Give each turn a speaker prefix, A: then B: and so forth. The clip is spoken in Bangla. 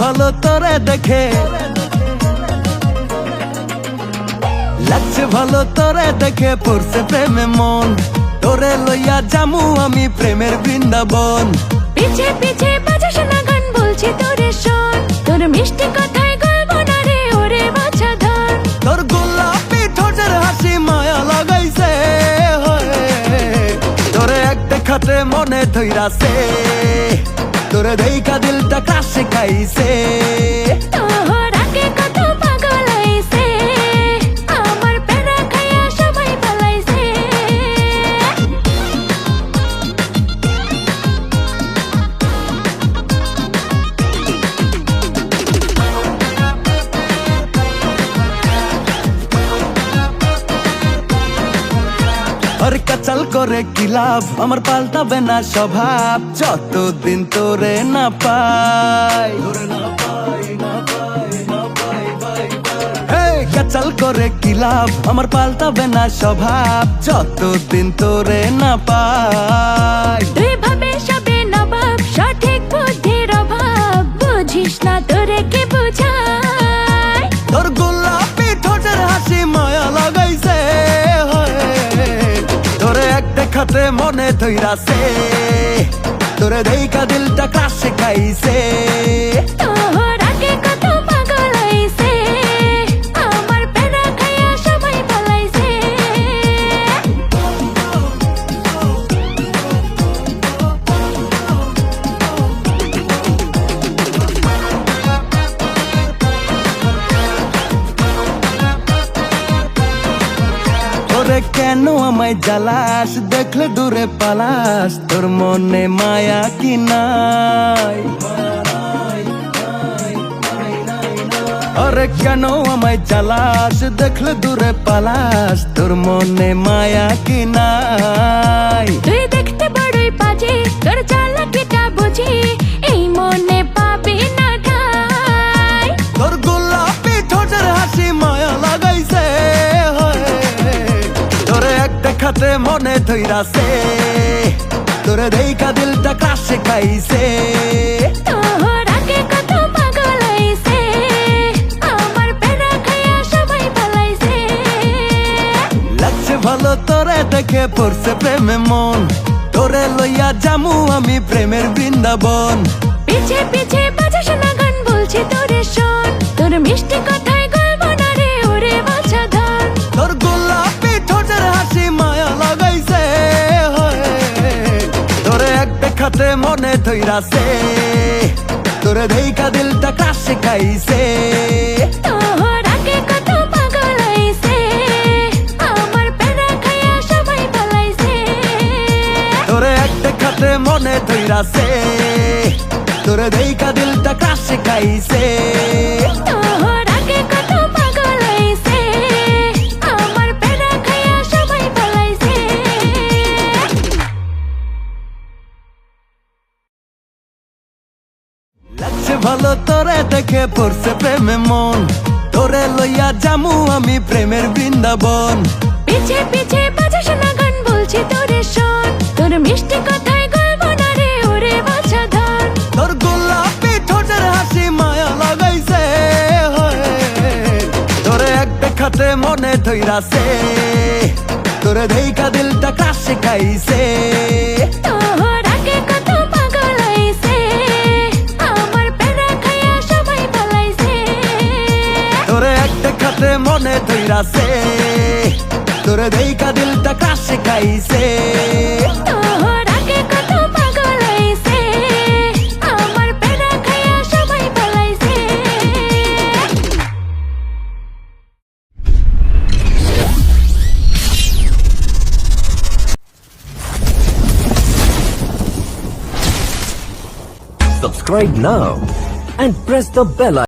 A: ভালো তোরে দেখে, লাগছে ভালো তোরে দেখে, পড়ছে প্রেমে মন, তোরে লইয়া জামু আমি প্রেমের বৃন্দাবন।
B: পিছে পিছে বাজা শোনা গান বলছি তোরে শোন, তোর মিষ্টি কথায় গলবো না রে ওরে বাছা ধন।
A: তোর গোলাপি ঠোঁটের হাসি মায়া লাগাইছে, তোরে এক দেখাতে মনে ধইরাছে, তোরে দেখা দিলটা কাছে খাইছে।
B: তোর আগে কত পাগল হইছে, আমার প্যারা খাইয়া সবাই পালাইছে।
A: আর কাচাল করে কি লাভ, আমার পাল্টাবে না স্বভাব, যতদিন তোরে না পাই। কাচাল করে কি লাভ, আমার পাল্টাবে না স্বভাব, যতদিন তোরে না পাই।
B: তুই ভাবে সবে নবাব, সঠিক বুদ্ধির অভাব, বুঝিস না তোরে কে বুঝায়।
A: তোর গোলাপি ঠোঁটের হাসি মায়া লাগাইছে, তোরে এক দেখাতে মনে ধইরাছে, তোরে দেখা দিলটা কাছে খাইছে।
B: তোর আগে কত পাগল হইছে, আমার প্যারা খাইয়া সবাই পালাইছে।
A: তোরে কেন আমায় জ্বালাস, দেখলে দূরে পালাস, তোর মনে মায়া কি নাই। আরে কেন আমায় জ্বালাস, দেখলে দূরে পালাস, তোর মনে মায়া কি নাই।
B: তুই দেখতে বড়ই বাজে, তোর চালাকিটা বুঝি, এই মনে পাবি না ঠাই।
A: তোর গোলাপি ঠোঁটের হাসি মায়া লাগাইছে, তোরে এক দেখাতে মনে ধইরাছে, তোরে দেখা দিলটা কাছে খাইছে।
B: তোর আগে কত পাগল হইছে, আমার প্যারা খাইয়া সবাই পালাইছে।
A: লাগছে ভালো তোরে দেখে, পড়ছে প্রেমে মন, তোরে লইয়া জামু আমি প্রেমের বৃন্দাবন।
B: পিছে পিছে বাজা শোনা গান বলছি তোরে শোন, তোর মিষ্টি কথায় গলবো না রে ওরে বাছা ধন।
A: তোর গোলাপি ঠোঁটের হাসি মায়া লাগাইছে, তোরে এক দেখাতে মনে ধইরাছে, তোরে দেখা দিলটা কাছে খাইছে।
B: তোর আগে কত পাগল হইছে, আমার প্যারা খাইয়া সবাই পালাইছে।
A: তোরে এক দেখাতে মনে ধইরাছে, তোরে দেখা দিলটা কাছে খাইছে।
B: তোর আগে কত পাগল হইছে, আমার প্যারা খাইয়া সবাই পালাইছে।
A: লাগছে ভালো তোরে দেখে, পড়ছে প্রেমে মন, তোরে লইয়া জামু আমি প্রেমের বৃন্দাবন।
B: পিছে পিছে বাজা শোনা গান বলছি তোরে শোন, তোর মিষ্টি কথায় গলবো না রে ওরে বাছা ধন।
A: তোর গোলাপি ঠোঁটের হাসি মায়া লাগাইছে, তোরে এক দেখাতে মনে ধইরাছে, তোরে দেখা দিলটা কাছে খাইছে।
B: তোর আগে কত পাগল হইছে, আমার প্যারা খাইয়া সবাই পালাইছে।
A: তোরে এক দেখাতে মনে ধইরাছে, তোরে দেখা দিলটা কাছে খাইছে।
B: তোর আগে কত পাগল হইছে, আমার প্যারা খাইয়া সবাই পালাইছে।
C: Subscribe now and press the bell icon.